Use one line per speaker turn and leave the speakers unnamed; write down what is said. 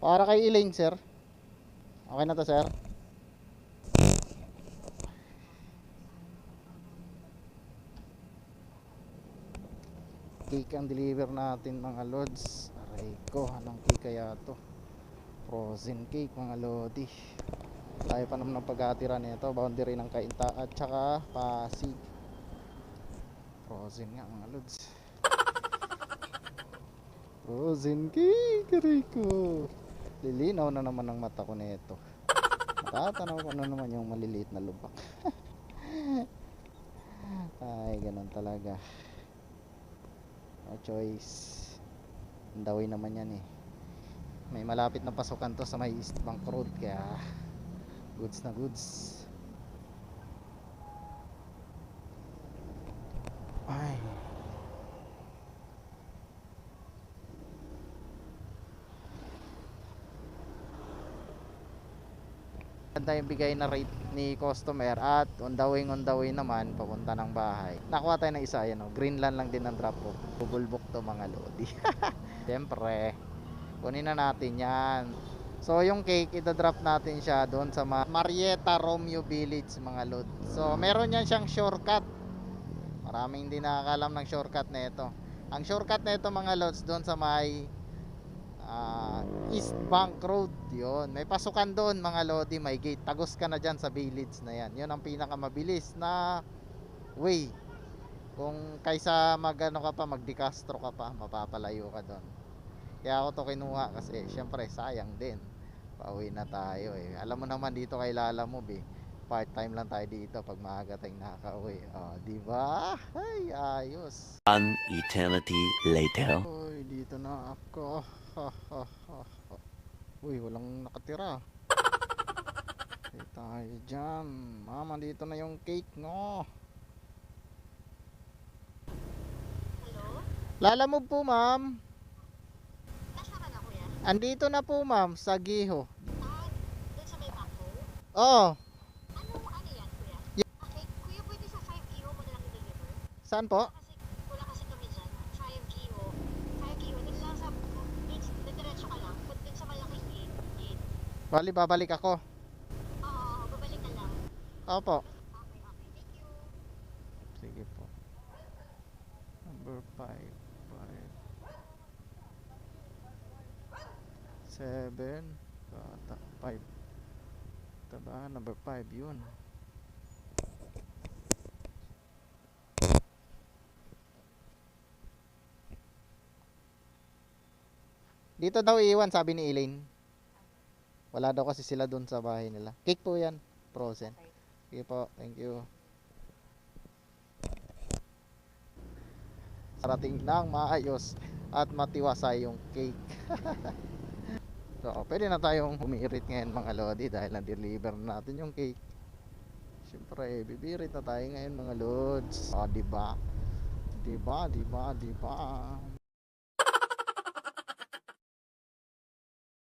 Para kay Elaine, sir. Okay na to, sir. Cake ang deliver natin mga lods. Aray ko, anong cake kaya to? Frozen cake mga lodi. Tayo pa naman ng pag-atira nito. Boundary ng Kainta at saka Pasig. Frozen nga mga lods. Frozen cake, aray ko. Lilinaw na naman ang mata ko nito. Matatanaw ko na naman yung maliliit na lubak. Ay, ganun talaga. No choice. Andaway naman yan eh. May malapit na pasukan to sa may East Bank Road, kaya goods na goods. Ay, ganda yung bigay na rate ni customer at on the way naman papunta ng bahay. Nakuha tayo ng isa, yan o, Greenland lang din ang drop off. Bubulbok to mga lodi. Siyempre kunin na natin yan. So yung cake, idadrop natin siya doon sa Marietta Romeo Village mga lod. So meron yan siyang shortcut. Maraming hindi nakakalam ng shortcut na ito. Ang shortcut na ito mga lods doon sa may East Bank Road. Yun, may pasukan doon mga lodi, may gate. Tagos ka na dyan sa village na yan. Yun ang pinakamabilis na way. Kung kaysa magano ka pa, mag De Castro ka pa, mapapalayo ka doon. Kaya ako to kinuha kasi syempre sayang din. Pauwi na tayo eh. Alam mo naman dito kay Lalamove eh, part time lang tayo dito pag maaga tayong nakaka-uwi. Oh, di ba? Ay, ayos.
An eternity later.
Uy, dito na ako. Uy, walang nakatira. Dito tayo dyan. Mama, dito na yung cake, no?
Hello?
Lalamove po, ma'am.
Nasaan ka na, kuya?
Andito na po, ma'am, sa Giho.
Doon sa may bangko?
Oh,
Ano yan, kuya? Okay, kuya, pwede sa 5 euro mo na lang i-deliver?
saan po?
Wala kasi kami dyan. 5 euro. 5 euro. Doon lang sa, diretso ka lang. Doon sa malaking gate.
Bali, babalik ako.
Oo, babalik ka lang.
Opo.
Okay. Thank you.
Sige po. Number 5 7 bata 5 taba, number 5 yun. Dito daw iiwan sabi ni Elaine. Wala daw kasi sila doon sa bahay nila. Cake po yan, frozen. Sige po, thank you. Sarating ng maayos at matiwasay yung cake. So, pwede na tayong humirit ngayon mga lodi dahil na-deliver natin yung cake. Siyempre, bibirit na tayo ngayon mga lods. O, diba? Diba?